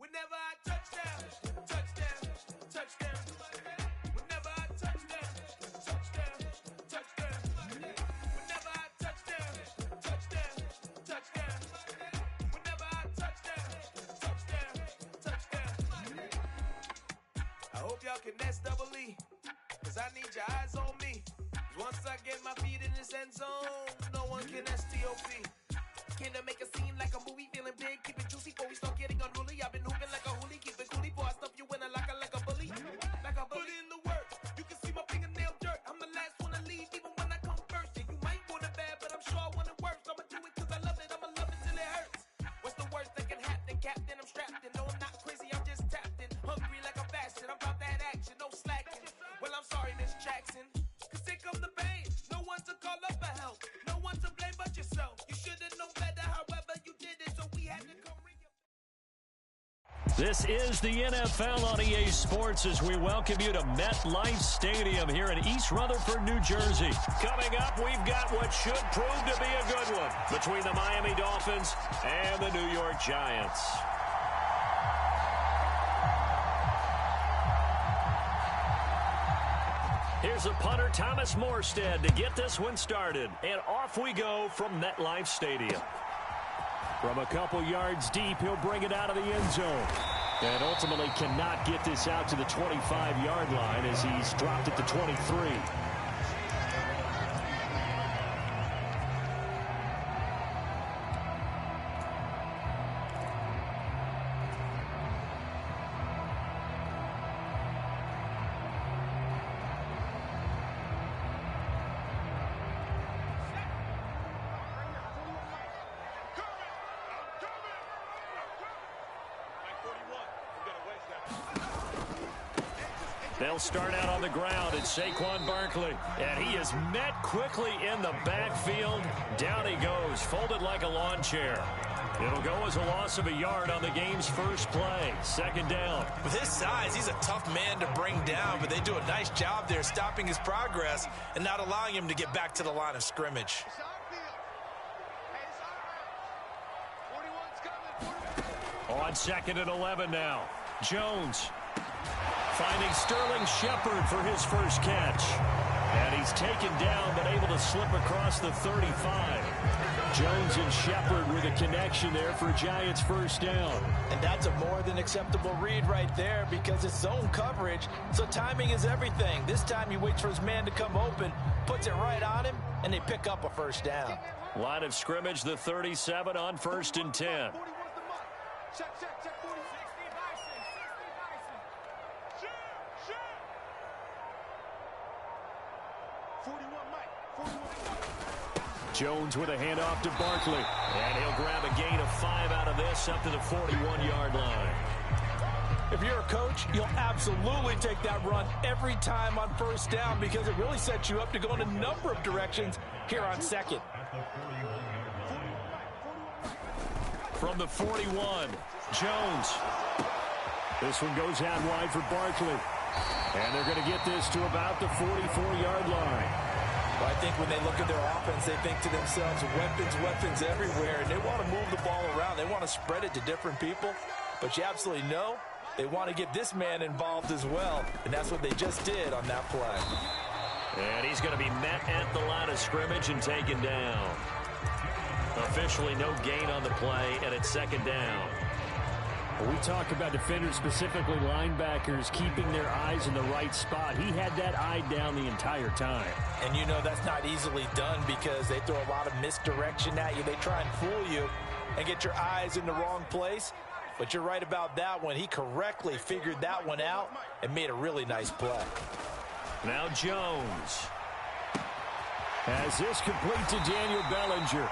Whenever I touchdown, touchdown, touchdown. Whenever I touchdown, touchdown, touchdown. Whenever I touchdown, touchdown, touchdown. Whenever I touchdown, touchdown, touchdown. I hope y'all can nest double E, 'cause I need your eyes on me. Once I get my feet in this end zone, no one can STOP. Can I make a scene like a movie, feeling big, keep it juicy before we start getting unruly. I've been hooping like a hoolie, keep it coolie before I stuff you in a locker like a bully. Like a bully. Put in the work, you can see my fingernail dirt. I'm the last one to leave, even when I come first. Yeah, you might want it bad, but I'm sure I want it worse. I'ma do it 'cause I love it, I'ma love it till it hurts. What's the worst that can happen, Captain? I'm strapped in, no, I'm not crazy, I'm just tapped in. Hungry like I'm fasting, I'm about that action, no slacking. Well, I'm sorry, Miss Jackson, 'cause here come the pain. No one to call up for help, no one to blame but yourself. You should've known better, however you did it, so we had to come ring your... This is the NFL on EA Sports as we welcome you to MetLife Stadium here in East Rutherford, New Jersey. Coming up, we've got what should prove to be a good one between the Miami Dolphins and the New York Giants. Here's a punter, Thomas Morstead, to get this one started. And off we go from MetLife Stadium. From a couple yards deep, he'll bring it out of the end zone. And ultimately cannot get this out to the 25-yard line as he's dropped it to 23. They'll start out on the ground. It's Saquon Barkley. And he is met quickly in the backfield. Down he goes, folded like a lawn chair. It'll go as a loss of a yard on the game's first play. Second down. With his size, he's a tough man to bring down, but they do a nice job there stopping his progress and not allowing him to get back to the line of scrimmage. On 2nd and 11 now. Jones finding Sterling Shepard for his first catch. And he's taken down but able to slip across the 35. Jones and Shepard with a connection there for Giants first down. And that's a more than acceptable read right there because it's zone coverage, so timing is everything. This time he waits for his man to come open, puts it right on him, and they pick up a first down. Line of scrimmage, the 37 on 1st and 10. Jones with a handoff to Barkley. And he'll grab a gain of 5 out of this up to the 41-yard line. If you're a coach, you'll absolutely take that run every time on first down because it really sets you up to go in a number of directions here on 2nd. From the 41, Jones. This one goes out wide for Barkley. And they're going to get this to about the 44-yard line. Well, I think when they look at their offense, they think to themselves, weapons everywhere, and they want to move the ball around. They want to spread it to different people, but you absolutely know they want to get this man involved as well, and that's what they just did on that play. And he's going to be met at the line of scrimmage and taken down. Officially no gain on the play, and it's 2nd down. We talk about defenders, specifically linebackers, keeping their eyes in the right spot. He had that eye down the entire time. And you know that's not easily done because they throw a lot of misdirection at you. They try and fool you and get your eyes in the wrong place. But you're right about that one. He correctly figured that one out and made a really nice play. Now Jones has this complete to Daniel Bellinger.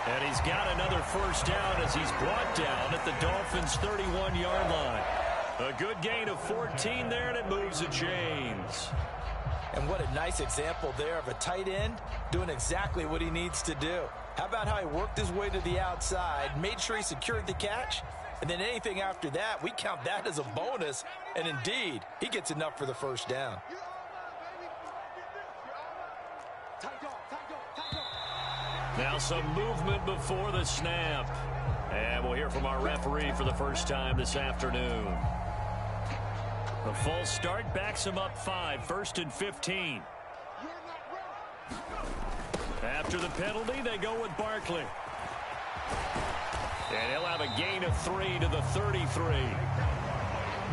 And he's got another first down as he's brought down at the Dolphins' 31-yard line. A good gain of 14 there, and it moves the chains. And what a nice example there of a tight end doing exactly what he needs to do. How about how he worked his way to the outside, made sure he secured the catch, and then anything after that, we count that as a bonus. And indeed, he gets enough for the first down. Now some movement before the snap. And we'll hear from our referee for the first time this afternoon. The false start backs him up 5, 1st and 15. After the penalty, they go with Barkley. And he'll have a gain of 3 to the 33.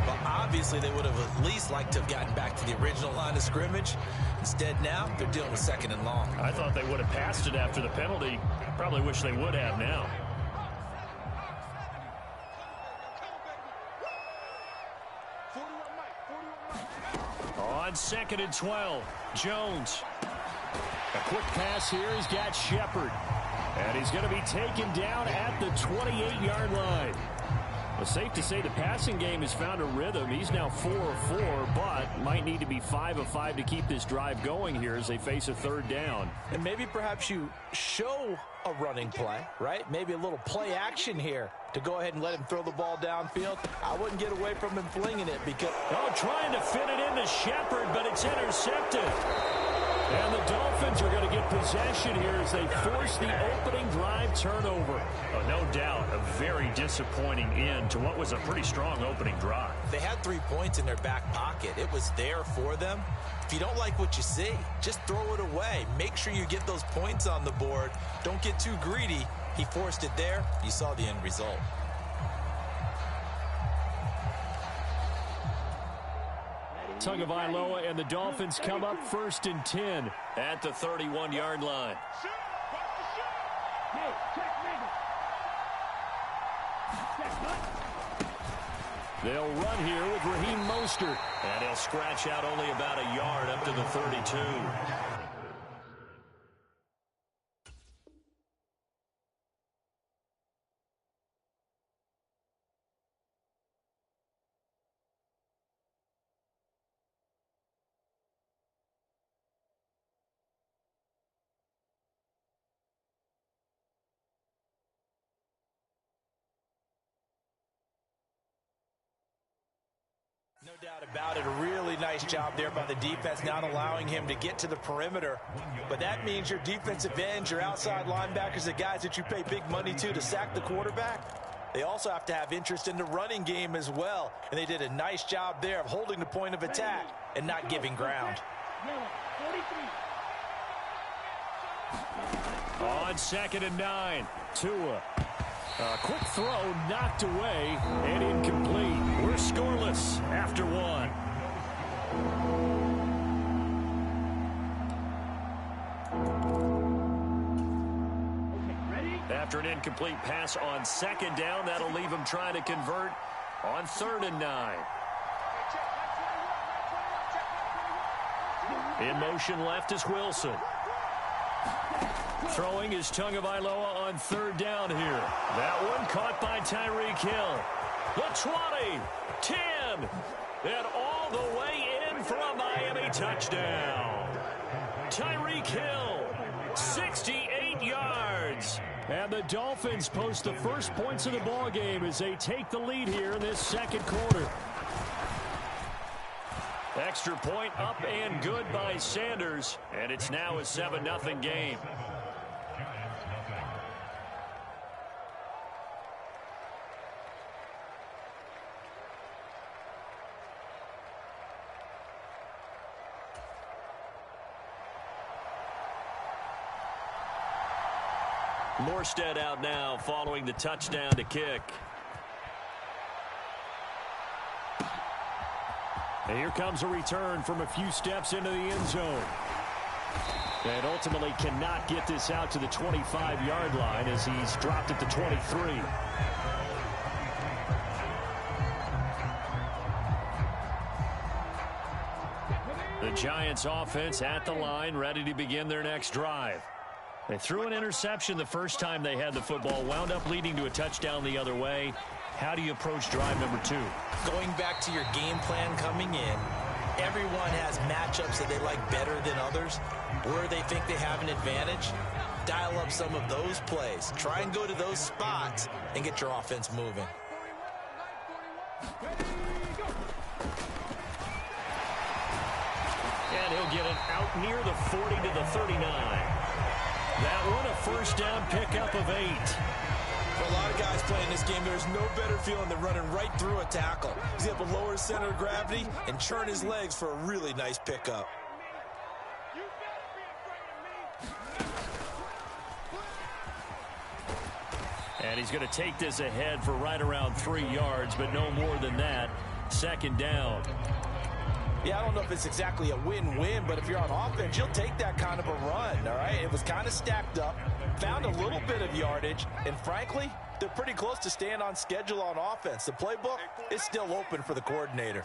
Well, obviously, they would have at least liked to have gotten back to the original line of scrimmage. Instead, now, they're dealing with 2nd and long. I thought they would have passed it after the penalty. Probably wish they would have now. On 2nd and 12, Jones. A quick pass here. He's got Shepard. And he's going to be taken down at the 28-yard line. Well, safe to say the passing game has found a rhythm. He's now 4 of 4, but might need to be 5 of 5 to keep this drive going here as they face a 3rd down. And maybe perhaps you show a running play, right? Maybe a little play action here to go ahead and let him throw the ball downfield. I wouldn't get away from him flinging it because... Oh, trying to fit it into Shepard, but it's intercepted. And the Dolphins are going to get possession here as they force the opening drive turnover. Oh, no doubt, a very disappointing end to what was a pretty strong opening drive. They had 3 points in their back pocket. It was there for them. If you don't like what you see, just throw it away. Make sure you get those points on the board. Don't get too greedy. He forced it there. You saw the end result. Tagovailoa and the Dolphins come up 1st and 10 at the 31-yard line. They'll run here with Raheem Mostert. And he'll scratch out only about a yard up to the 32. No doubt about it. A really nice job there by the defense, not allowing him to get to the perimeter. But that means your defensive ends, your outside linebackers, the guys that you pay big money to sack the quarterback, they also have to have interest in the running game as well. And they did a nice job there of holding the point of attack and not giving ground. On 2nd and 9, Tua. A quick throw knocked away and incomplete. We're scoreless after 1. After an incomplete pass on 2nd down, that'll leave him trying to convert on 3rd and 9. In motion left is Wilson. Throwing is Tagovailoa on 3rd down here. That one caught by Tyreek Hill. The 20, 10, and all the way in for a Miami touchdown. Tyreek Hill, 68 yards. And the Dolphins post the first points of the ballgame as they take the lead here in this 2nd quarter. Extra point up and good by Sanders, and it's now a 7-0 game. Morstead out now following the touchdown to kick. And here comes a return from a few steps into the end zone. And ultimately cannot get this out to the 25-yard line as he's dropped at the 23. The Giants offense at the line, ready to begin their next drive. They threw an interception the first time they had the football, wound up leading to a touchdown the other way. How do you approach drive number 2? Going back to your game plan coming in, everyone has matchups that they like better than others. Where they think they have an advantage, dial up some of those plays. Try and go to those spots and get your offense moving. And he'll get it out near the 40 to the 39. That one a first down pickup of 8. For a lot of guys playing this game, there's no better feeling than running right through a tackle. He's able to lower his center of gravity and churn his legs for a really nice pickup. And he's going to take this ahead for right around 3 yards, but no more than that. Second down. Yeah, I don't know if it's exactly a win-win, but if you're on offense, you'll take that kind of a run, all right? It was kind of stacked up, found a little bit of yardage, and frankly, they're pretty close to staying on schedule on offense. The playbook is still open for the coordinator.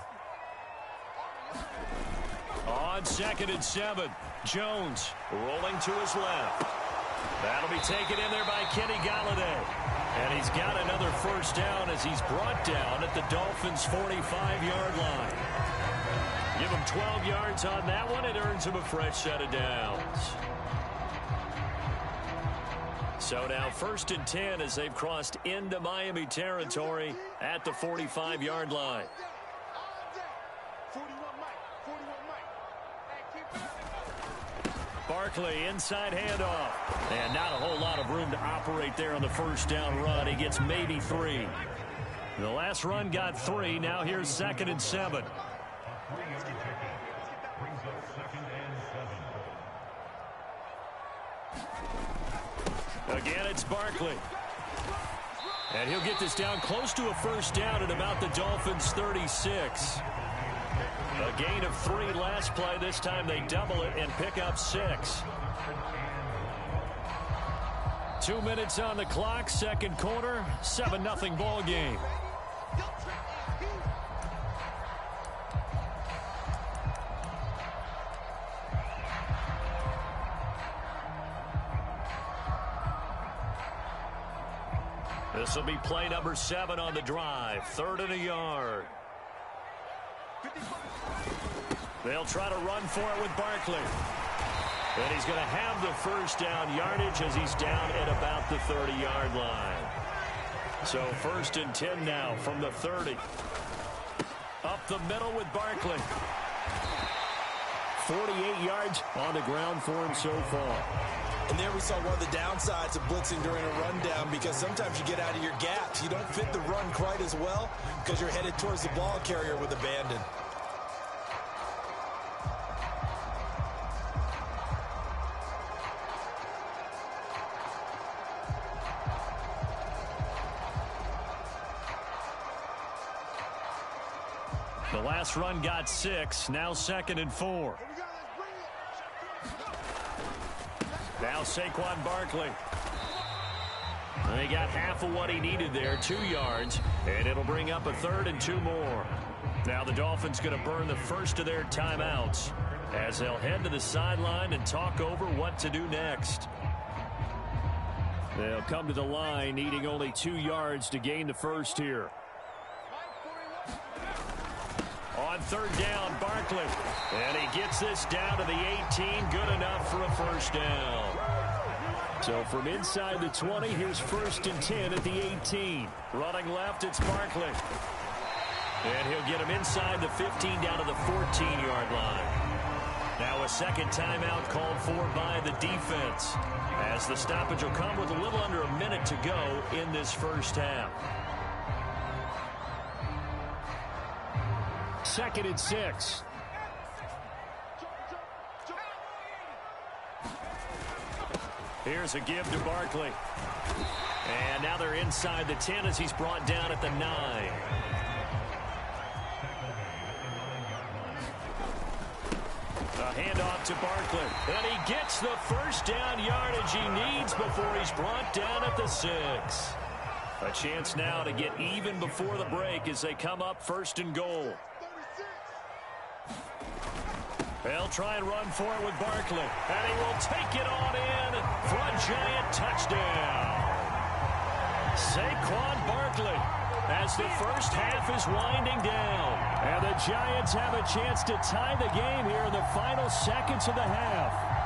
On 2nd and 7, Jones rolling to his left. That'll be taken in there by Kenny Galladay. And he's got another first down as he's brought down at the Dolphins' 45-yard line. Give him 12 yards on that one. It earns him a fresh set of downs. So now 1st and 10 as they've crossed into Miami territory at the 45-yard line. Barkley, inside handoff. And not a whole lot of room to operate there on the first down run. He gets maybe 3. The last run got 3. Now here's 2nd and 7. Again, it's Barkley. And he'll get this down close to a first down at about the Dolphins' 36. A gain of 3 last play. This time they double it and pick up 6. 2 minutes on the clock, second quarter, 7-0 ball game. This will be play number 7 on the drive. 3rd and a yard. They'll try to run for it with Barkley. And he's going to have the first down yardage as he's down at about the 30-yard line. So 1st and 10 now from the 30. Up the middle with Barkley. 48 yards on the ground for him so far. And there we saw one of the downsides of blitzing during a rundown, because sometimes you get out of your gaps. You don't fit the run quite as well because you're headed towards the ball carrier with abandon. The last run got 6. Now 2nd and 4. Now Saquon Barkley. He got half of what he needed there, 2 yards, and it'll bring up a 3rd and 2 more. Now the Dolphins going to burn the first of their timeouts as they'll head to the sideline and talk over what to do next. They'll come to the line needing only 2 yards to gain the first here. On 3rd down, Barkley. And he gets this down to the 18. Good enough for a first down. So from inside the 20, here's 1st and 10 at the 18. Running left, it's Barkley. And he'll get him inside the 15 down to the 14-yard line. Now a second timeout called for by the defense, as the stoppage will come with a little under a minute to go in this first half. 2nd and 6. Here's a give to Barkley. And now they're inside the 10 as he's brought down at the 9. A handoff to Barkley. And he gets the first down yardage he needs before he's brought down at the 6. A chance now to get even before the break as they come up 1st and goal. They'll try and run for it with Barkley. And he will take it on in for a giant touchdown. Saquon Barkley as the first half is winding down. And the Giants have a chance to tie the game here in the final seconds of the half.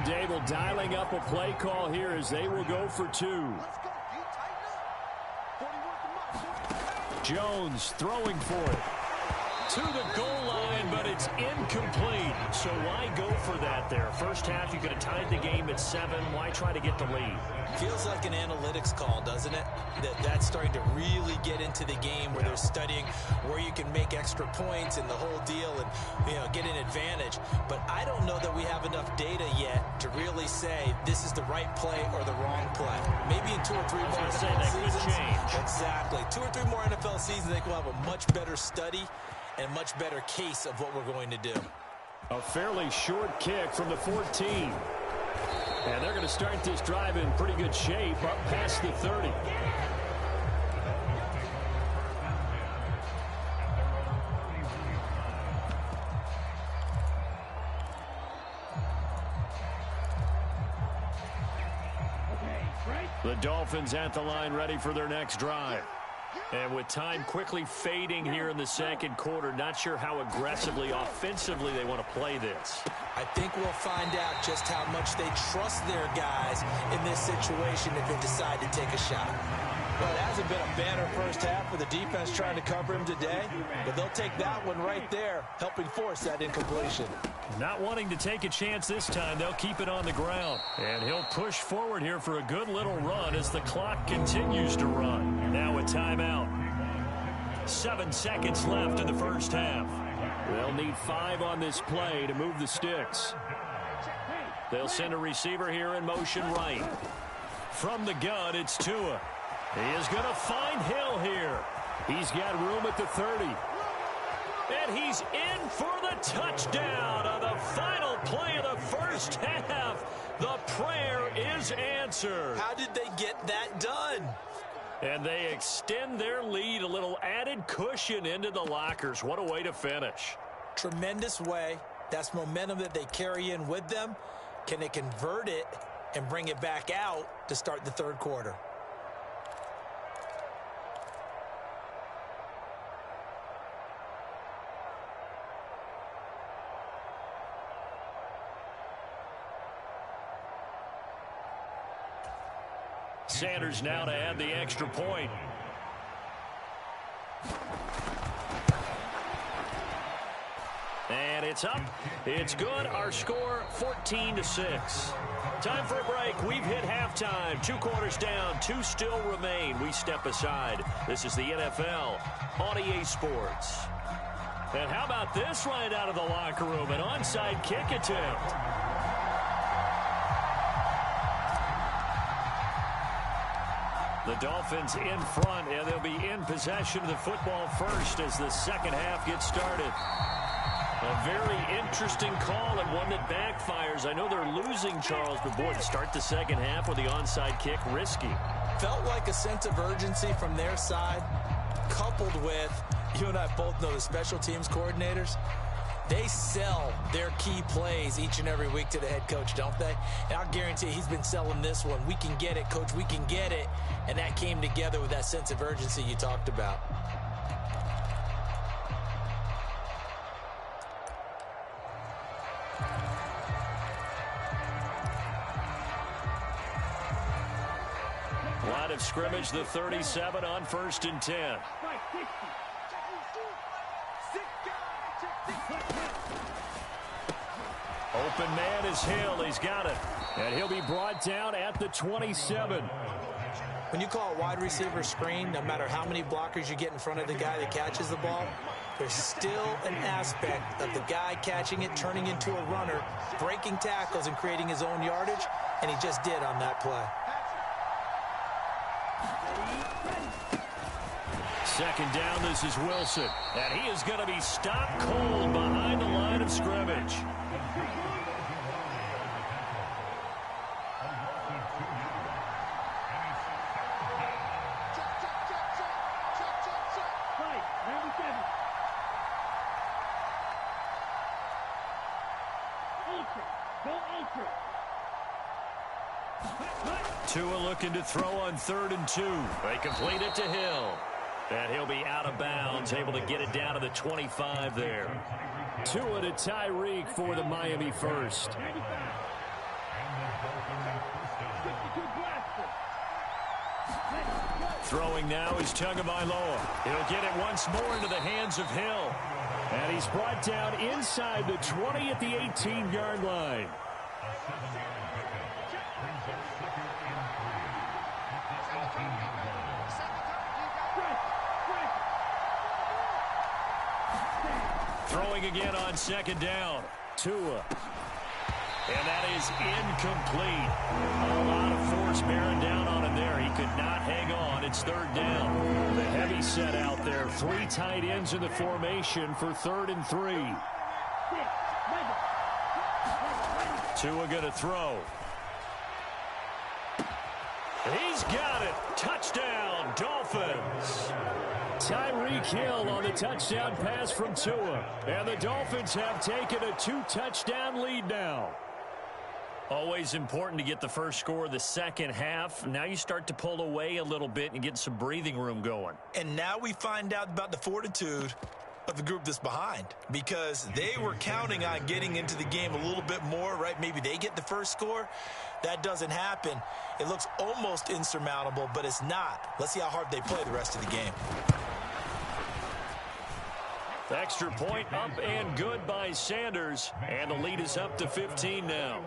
Dable dialing up a play call here as they will go for 2. Jones throwing for it. To the goal line, but it's incomplete. So why go for that there? First half, you could have tied the game at 7. Why try to get the lead? Feels like an analytics call, doesn't it? That's starting to really get into the game where they're studying where you can make extra points and the whole deal and, get an advantage. But I don't know that we have enough data yet to really say this is the right play or the wrong play. Maybe in 2 or 3 more NFL seasons. Could change. Exactly. 2 or 3 more NFL seasons, they will have a much better study and a much better case of what we're going to do. A fairly short kick from the 14. And they're going to start this drive in pretty good shape up past the 30. The Dolphins at the line ready for their next drive. And with time quickly fading here in the second quarter, not sure how aggressively, offensively they want to play this. I think we'll find out just how much they trust their guys in this situation if they decide to take a shot. Well, it hasn't been a banner first half with the defense trying to cover him today, but they'll take that one right there, helping force that incompletion. Not wanting to take a chance this time, they'll keep it on the ground. And he'll push forward here for a good little run as the clock continues to run. Now a timeout. 7 seconds left in the first half. They'll need 5 on this play to move the sticks. They'll send a receiver here in motion right. From the gun, it's Tua. He is going to find Hill here. He's got room at the 30. And he's in for the touchdown on the final play of the first half. The prayer is answered. How did they get that done? And they extend their lead, a little added cushion into the lockers. What a way to finish. Tremendous way. That's momentum that they carry in with them. Can they convert it and bring it back out to start the third quarter? Sanders now to add the extra point. And it's up. It's good. Our score, 14-6. Time for a break. We've hit halftime. 2 quarters down. 2 still remain. We step aside. This is the NFL on EA Sports. And how about this right out of the locker room? An onside kick attempt. The Dolphins in front, and they'll be in possession of the football first as the second half gets started. A very interesting call and one that backfires. I know they're losing, Charles, but boy, to start the second half with the onside kick, risky. Felt like a sense of urgency from their side, coupled with, you and I both know the special teams coordinators. They sell their key plays each and every week to the head coach, don't they? And I'll guarantee he's been selling this one. We can get it, coach. We can get it. And that came together with that sense of urgency you talked about. Line of scrimmage, the 37 on 1st and 10. Open man is Hill. He's got it. And he'll be brought down at the 27. When you call a wide receiver screen, no matter how many blockers you get in front of the guy that catches the ball, there's still an aspect of the guy catching it, turning into a runner, breaking tackles and creating his own yardage, and he just did on that play. Second down, this is Wilson. And he is going to be stopped cold behind the line of scrimmage. Tua looking to throw on 3rd and 2. They complete it to Hill. And he'll be out of bounds, able to get it down to the 25 there. Tua to Tyreek for the Miami first. Throwing now is Tagovailoa. He'll get it once more into the hands of Hill. And he's brought down inside the 20 at the 18-yard line. Throwing again on second down. Tua. And that is incomplete. A lot of force bearing down on him there. He could not hang on. It's third down. The heavy set out there. 3 tight ends in the formation for 3rd and 3. Tua going to throw. He's got it. Touchdown, Dolphins. Tyreek Hill on the touchdown pass from Tua. And the Dolphins have taken a 2-touchdown lead now. Always important to get the first score of the second half. Now you start to pull away a little bit and get some breathing room going. And now we find out about the fortitude of the group that's behind, because they were counting on getting into the game a little bit more, right? Maybe they get the first score. That doesn't happen. It looks almost insurmountable, but it's not. Let's see how hard they play the rest of the game. Extra point up and good by Sanders. And the lead is up to 15 now.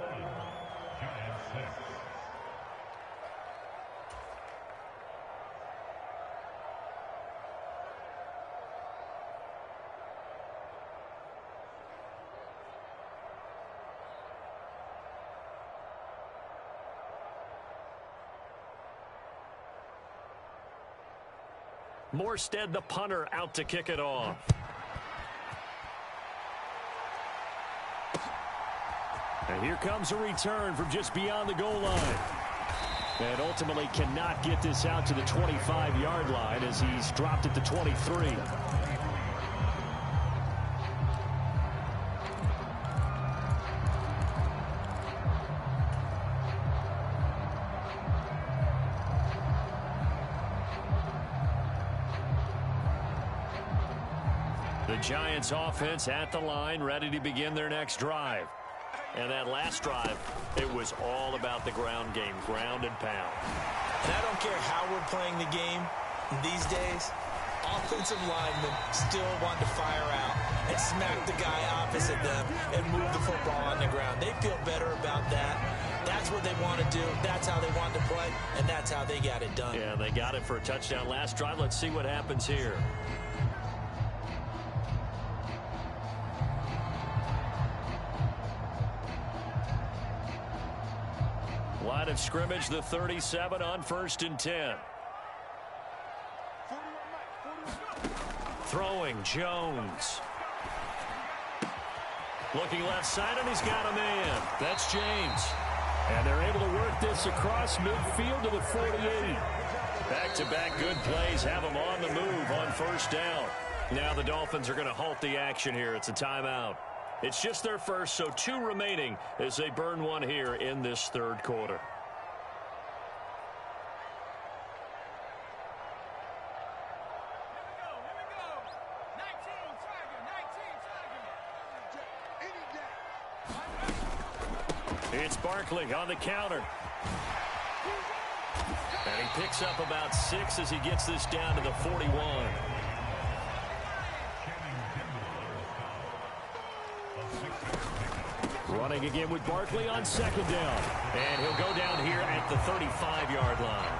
Morstead, the punter, out to kick it off. And here comes a return from just beyond the goal line. And ultimately cannot get this out to the 25-yard line as he's dropped it to 23. The Giants offense at the line, ready to begin their next drive. And that last drive, it was all about the ground game, ground and pound. And I don't care how we're playing the game these days, offensive linemen still want to fire out and smack the guy opposite them and move the football on the ground. They feel better about that. That's what they want to do. That's how they want to play, and that's how they got it done. Yeah, they got it for a touchdown last drive. Let's see what happens here. Line of scrimmage, the 37 on 1st and 10. Throwing, Jones. Looking left side, and he's got a man. That's James. And they're able to work this across midfield to the 48. Back-to-back good plays have them on the move on 1st down. Now the Dolphins are going to halt the action here. It's a timeout. It's just their first, so 2 remaining as they burn one here in this 3rd quarter. It's Barkley on the counter. And he picks up about 6 as he gets this down to the 41. Running again with Barkley on 2nd down. And he'll go down here at the 35-yard line.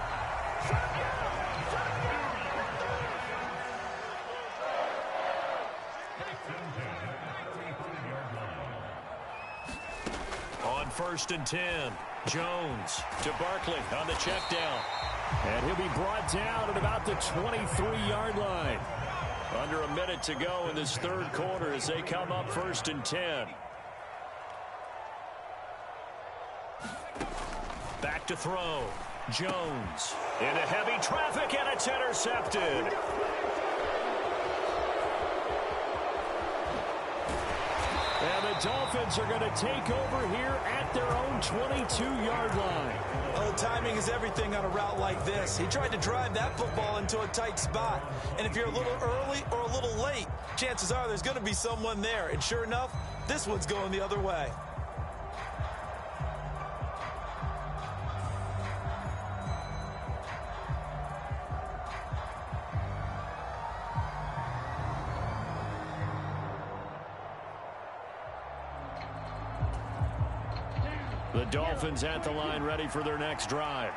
On 1st and 10, Jones to Barkley on the check down. And he'll be brought down at about the 23-yard line. Under a minute to go in this 3rd quarter as they come up 1st and 10. Back to throw. Jones into heavy traffic, and it's intercepted. And the Dolphins are going to take over here at their own 22-yard line. Oh, timing is everything on a route like this. He tried to drive that football into a tight spot. And if you're a little early or a little late, chances are there's going to be someone there. And sure enough, this one's going the other way. The Dolphins at the line ready for their next drive.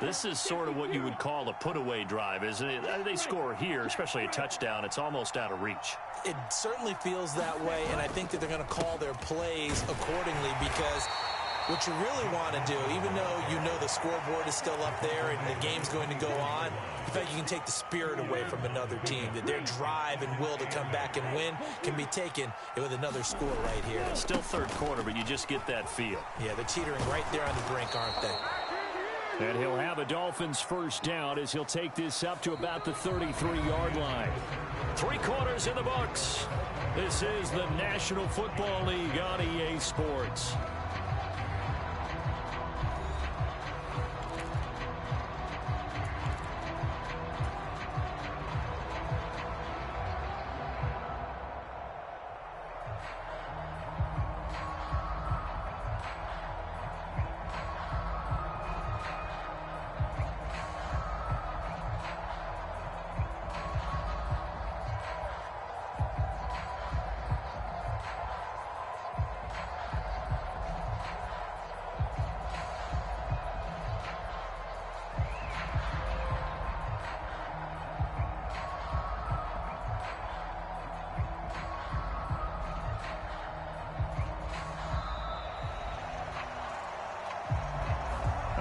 This is sort of what you would call a put-away drive, isn't it? They score here, especially a touchdown. It's almost out of reach. It certainly feels that way, and I think that they're going to call their plays accordingly because what you really want to do, even though you know the scoreboard is still up there and the game's going to go on, in fact, you can take the spirit away from another team, that their drive and will to come back and win can be taken with another score right here. It's still third quarter, but you just get that feel. Yeah, they're teetering right there on the brink, aren't they? And he'll have a Dolphins first down as he'll take this up to about the 33-yard line. 3 quarters in the books. This is the National Football League on EA Sports.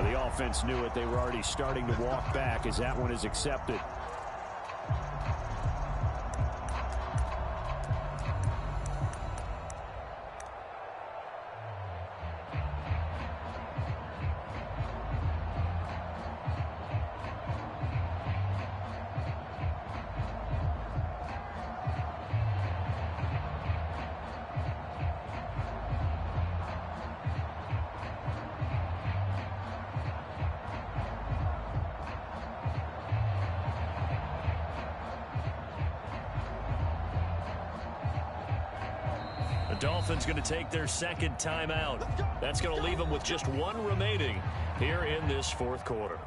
The offense knew it. They were already starting to walk back as that one is accepted. Dolphins going to take their second timeout. That's going to leave them with just 1 remaining here in this fourth quarter.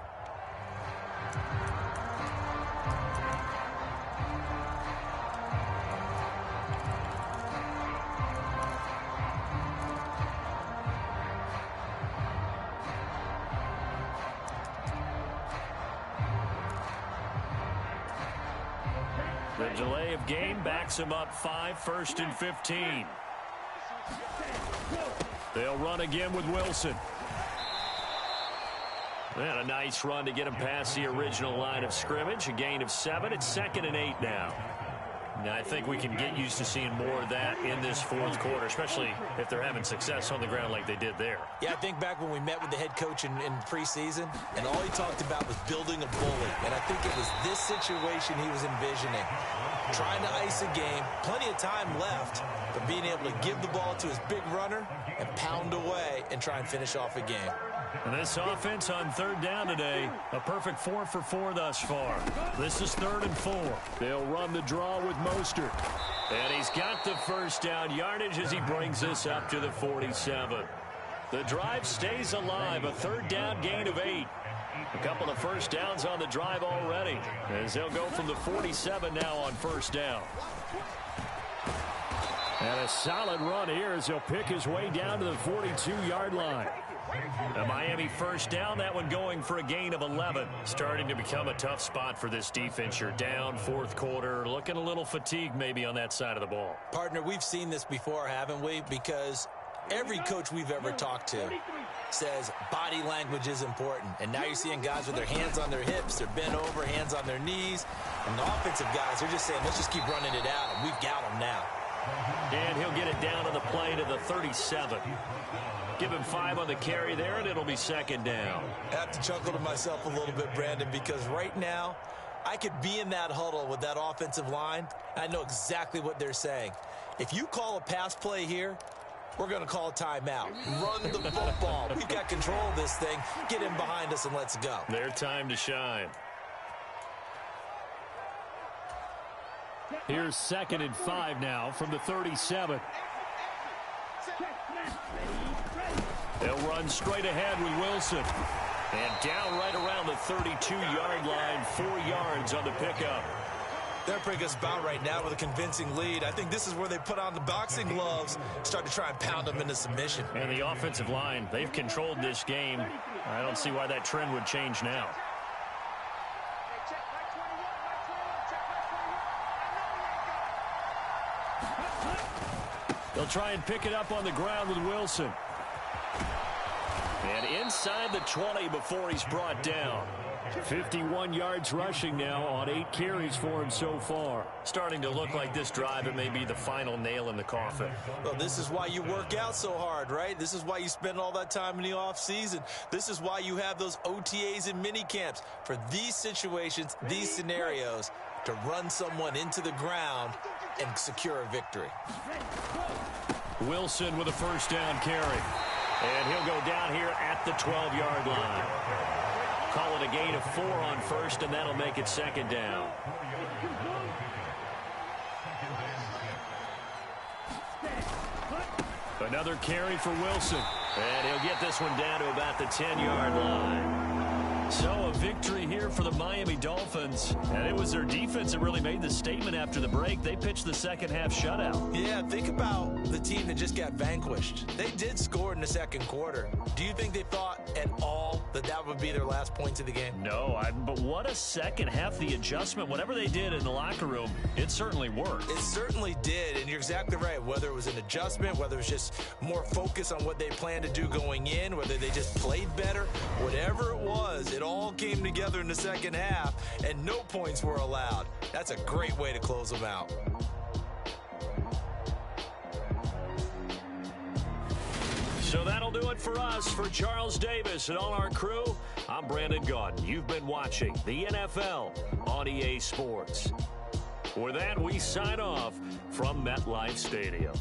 The delay of game backs him up 5, 1st and 15. They'll run again with Wilson. And a nice run to get him past the original line of scrimmage. A gain of 7. It's 2nd and 8 now. Now, I think we can get used to seeing more of that in this fourth quarter, especially if they're having success on the ground like they did there. Yeah, I think back when we met with the head coach in preseason, and all he talked about was building a bully. And I think it was this situation he was envisioning. Trying to ice a game, plenty of time left, but being able to give the ball to his big runner and pound away and try and finish off a game. And this offense on 3rd down today, a perfect 4 for 4 thus far. This is 3rd and 4. They'll run the draw with Mostert. And he's got the first down yardage as he brings this up to the 47. The drive stays alive, a 3rd down gain of 8. A couple of first downs on the drive already, as they'll go from the 47 now on 1st down. And a solid run here as he'll pick his way down to the 42-yard line. A Miami first down, that one going for a gain of 11. Starting to become a tough spot for this defense. You're down 4th quarter, looking a little fatigued maybe on that side of the ball. Partner, we've seen this before, haven't we? Because every coach we've ever talked to says body language is important. And now you're seeing guys with their hands on their hips, they're bent over, hands on their knees. And the offensive guys are just saying, let's just keep running it out, and we've got them now. And he'll get it down to the play to the 37. Give him 5 on the carry there, and it'll be 2nd down. I have to chuckle to myself a little bit, Brandon, because right now I could be in that huddle with that offensive line. I know exactly what they're saying. If you call a pass play here, we're going to call a timeout. Run the football. We've got control of this thing. Get in behind us and let's go. Their time to shine. Here's 2nd and 5 now from the 37. They'll run straight ahead with Wilson. And down right around the 32-yard line, 4 yards on the pickup. They're in a pretty good spot right now with a convincing lead. I think this is where they put on the boxing gloves, start to try and pound them into submission. And the offensive line, they've controlled this game. I don't see why that trend would change now. They'll try and pick it up on the ground with Wilson. And inside the 20 before he's brought down. 51 yards rushing now on 8 carries for him so far. Starting to look like this drive, it may be the final nail in the coffin. Well, this is why you work out so hard, right? This is why you spend all that time in the offseason. This is why you have those OTAs and mini camps for these situations, these scenarios, to run someone into the ground and secure a victory. Wilson with a first down carry. And he'll go down here at the 12-yard line. Call it a gain of 4 on first, and that'll make it second down. Another carry for Wilson. And he'll get this one down to about the 10-yard line. So a victory here for the Miami Dolphins. And it was their defense that really made the statement after the break. They pitched the second half shutout. Yeah, think about the team that just got vanquished. They did score in the second quarter. Do you think they thought at all that that would be their last points of the game? No, but what a second half. The adjustment, whatever they did in the locker room, it certainly worked. It certainly did, and you're exactly right. Whether it was an adjustment, whether it was just more focus on what they planned to do going in, whether they just played better, whatever it was, it all came together in the second half, and no points were allowed. That's a great way to close them out. So that'll do it for us. For Charles Davis and all our crew, I'm Brandon Gaudin. You've been watching the NFL on EA Sports. With that, we sign off from MetLife Stadium.